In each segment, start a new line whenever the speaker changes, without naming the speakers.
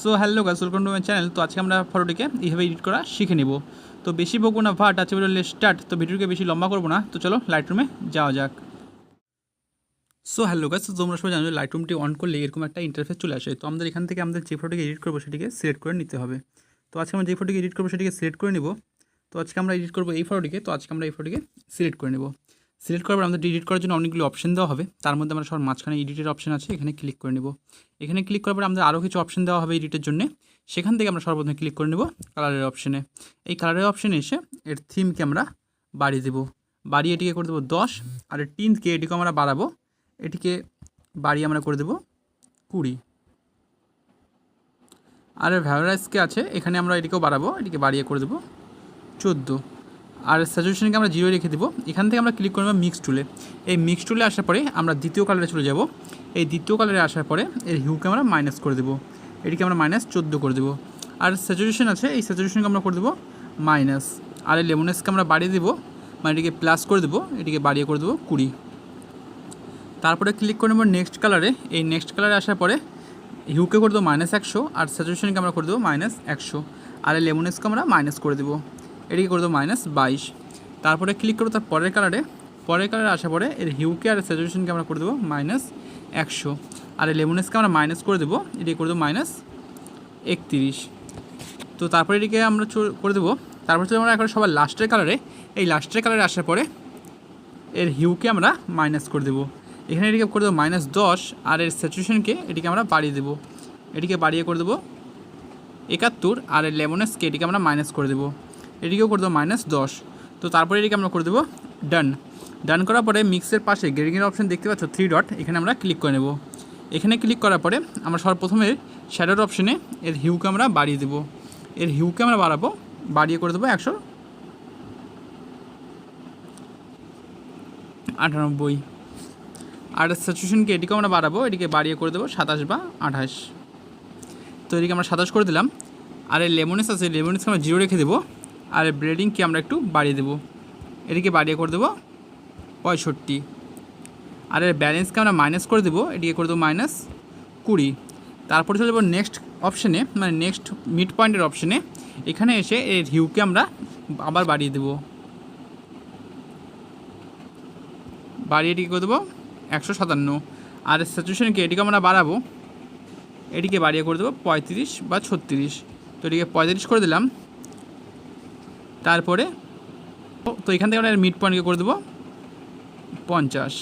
So hello guys, welcome to my channel. তো আজকে আমরা ফটোটিকে এইভাবে এডিট করা শিখে নেব। তো বেশি বকবো না, ভাট আছে ভিডিও স্টার্ট। তো ভিডিওকে বেশি লম্বা করবো না, তো চলো লাইট রুমে যাওয়া যাক। সো হ্যালো গাইস, তো তোমরা সবাই জানো লাইট রুমটি অন করলে এরকম একটা ইন্টারফেস চলে আসে। তো আমাদের এখান থেকে আমাদের যে ফটোটিকে এডিট করবো সেটিকে সিলেক্ট করে নিতে হবে। তো আজকে আমরা যে ফটোটিকে এডিট করবো সেটিকে সিলেক্ট করে নেব। তো আজকে আমরা এডিট করবো এই ফটোটিকে, তো আজকে আমরা এই ফটোটিকে সিলেক্ট করে নেব। সিলেক্ট করার পর আমাদের এডিট করার জন্য অনেকগুলো অপশন দেওয়া হবে। তার মধ্যে আমরা সবার মাঝখানে এডিটের অপশন আছে, এখানে ক্লিক করে নেব। এখানে ক্লিক করার পর আমাদের আরও কিছু অপশন দেওয়া হবে এডিটের জন্য। সেখান থেকে আমরা সর্বপ্রথমে ক্লিক করে নেব কালারের অপশনে। এই কালারের অপশনে এসে এর থিমকে আমরা বাড়িয়ে দেবো। বাড়িয়ে এটিকে করে দেবো 10, আর এর টিনকে এটিকে আমরা বাড়াবো, এটিকে বাড়িয়ে আমরা করে দেবো 20। আর ভ্যালোরাইজকে আছে এখানে আমরা এটিকেও বাড়াবো, এটিকে বাড়িয়ে করে দেবো 14। আর স্যাচুরেশনকে আমরা 0 রেখে দেবো। এখান থেকে আমরা ক্লিক করবো মিক্স টুলে। এই মিক্স টুলে আসার পরে আমরা দ্বিতীয় কালারে চলে যাব। এই দ্বিতীয় কালারে আসার পরে এর হিউকে আমরা মাইনাস করে দেবো, এটিকে আমরা -14 করে দেবো। আর স্যাচুরেশন আছে, এই স্যাচুরেশনকে আমরা করে দেবো মাইনাস। আর এই লেমনেসকে আমরা বাড়িয়ে দেবো, মানে এটিকে প্লাস করে দেবো, এটিকে বাড়িয়ে করে দেবো 20। তারপরে ক্লিক করে নেব নেক্সট কালারে। এই নেক্সট কালারে আসার পরে হিউকে করে দেবো -100, আর স্যাচুরেশনকে আমরা করে দেবো -100। আর এই লেমনেসকে আমরা মাইনাস করে দেবো, এটিকে করে দেবো -22। তারপরে ক্লিক করবো তার পরের কালারে আসার পরে এর হিউকে আর স্যাচুরেশনকে আমরা করে দেবো -100। আর এই লেমনেসকে আমরা মাইনাস করে দেবো, এটিকে করে দেবো -31। তো তারপরে এটিকে আমরা করে দেবো। তারপর চলে আমরা এখন সবার লাস্টের কালারে। এই লাস্টের কালারে আসার পরে এর হিউকে আমরা মাইনাস করে দেবো, এখানে এটিকে করে দেবো -10। আর এর স্যাচুরেশনকে এটিকে আমরা বাড়িয়ে দেবো, এটিকে বাড়িয়ে করে দেবো 71। আর এর লেমনেসকে এটিকে আমরা মাইনাস করে দেবো, এটিকেও করে দেবো -10। তো তারপরে এটিকে আমরা করে দেবো ডান করার পরে মিক্সের পাশে গ্রেডিংয়ের অপশন দেখতে পাচ্ছ 3 ডট, এখানে আমরা ক্লিক করে নেব। এখানে ক্লিক করার পরে আমরা সর্বপ্রথমে শ্যাডোর অপশনে এর হিউকে আমরা বাড়িয়ে দেবো, এর হিউকে আমরা বাড়িয়ে করে দেবো 198। আর স্যাচুরেশনকে এটিকে আমরা বাড়াবো, এটিকে বাড়িয়ে করে দেবো 27 বা 28। তো এটিকে আমরা 27 করে দিলাম। আর এই লেমনেস আছে, লেমনেসকে আমরা 0 রেখে দেবো। আর এই ব্রেডিংকে আমরা একটু বাড়িয়ে দেবো, এটিকে বাড়িয়ে করে দেবো 65। আর এর ব্যালেন্সকে আমরা মাইনাস করে দেবো, এটিকে করে দেবো -20। তারপরে চলে যাবো নেক্সট অপশনে, মানে নেক্সট মিড পয়েন্টের অপশনে। এখানে এসে এর হিউকে আমরা আবার বাড়িয়ে দেবো, বাড়িয়ে এটিকে করে দেবো 157। আর স্যাচুরেশনকে এটিকে আমরা বাড়াবো, এটিকে বাড়িয়ে করে দেবো 35 বা 36। তো এটিকে 35 করে দিলাম। তারপরে তো এখান থেকে আমরা মিড পয়েন্টকে করে দেবো 50,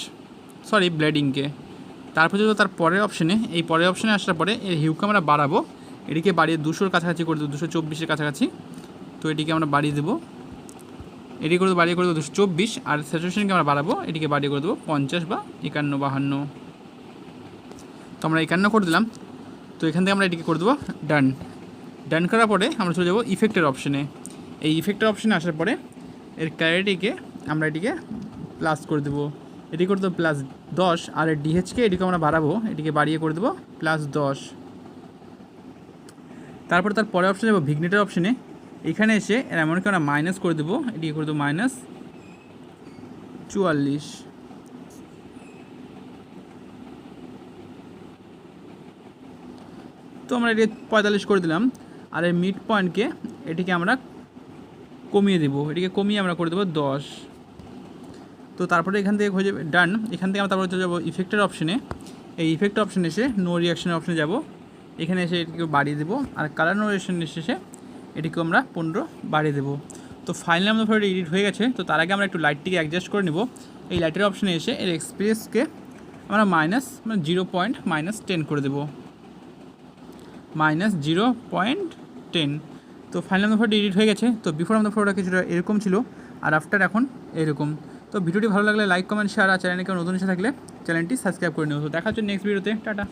সরি ব্লেডিংকে। তারপরে যদি তার পরের অপশনে, এই পরের অপশনে আসার পরে এর হিউকে আমরা বাড়াবো, এটিকে বাড়িয়ে 200-র কাছাকাছি করে দেবো, 224-এর কাছাকাছি। তো এটিকে আমরা বাড়িয়ে দেবো, এটি করে বাড়িয়ে করে দেবো 224। আর স্যাচুরেশনকে আমরা বাড়াবো, এটিকে বাড়িয়ে করে দেবো 50 বা 51-52। তো আমরা 51 করে দিলাম। তো এখান থেকে আমরা এটিকে করে দেবো ডান করার পরে আমরা চলে যাবো ইফেক্টের অপশনে। এই ইফেক্টের অপশনে আসার পরে এর ক্যারেটিকে আমরা এটিকে প্লাস করে দেবো, এটি করে দেবো +10। আর এর ডিএইচকে এটিকে আমরা বাড়াবো, এটিকে বাড়িয়ে করে দেবো +10। তারপরে তার পরে অপশনে যাবো ভিগনেটের অপশনে। এখানে এসে এর এমনকি আমরা মাইনাস করে দেবো, এটিকে করে দেবো -44। তো আমরা এটি 45 করে দিলাম। আর এই মিড পয়েন্টকে এটিকে আমরা কমিয়ে দেবো, এটিকে কমিয়ে আমরা করে দেবো 10। তো তারপরে এখান থেকে হয়ে যাবে ডান। এখান থেকে আমরা তারপরে চলে যাবো ইফেক্টের অপশনে। এই ইফেক্ট অপশনে এসে নো রিয়াকশনের অপশনে যাব, এখানে এসে এটিকে বাড়িয়ে দেবো। আর কালার নো রিয়াকশন এসে এটিকে আমরা 15 বাড়িয়ে দেবো। তো ফাইনালি আমাদের ফটোটি এডিট হয়ে গেছে। তো তার আগে আমরা একটু লাইটটিকে অ্যাডজাস্ট করে নেব। এই লাইটের অপশনে এসে এর এক্সপ্রেসকে আমরা -10 করে দেবো, -0.10। তো ফাইনালি আমাদের ফটোটি এডিট হয়ে গেছে। তো বিফোর আমাদের ফটোটা কিছুটা এরকম ছিল, আর আফটার এখন এরকম। তো ভিডিওটি ভালো লাগলে লাইক, কমেন্ট, শেয়ার। আর চ্যানেলে কেউ নতুন এসে থাকলে চ্যানেলটি সাবস্ক্রাইব করে নেব। তো দেখা হচ্ছে নেক্সট ভিডিওতে, টাটা।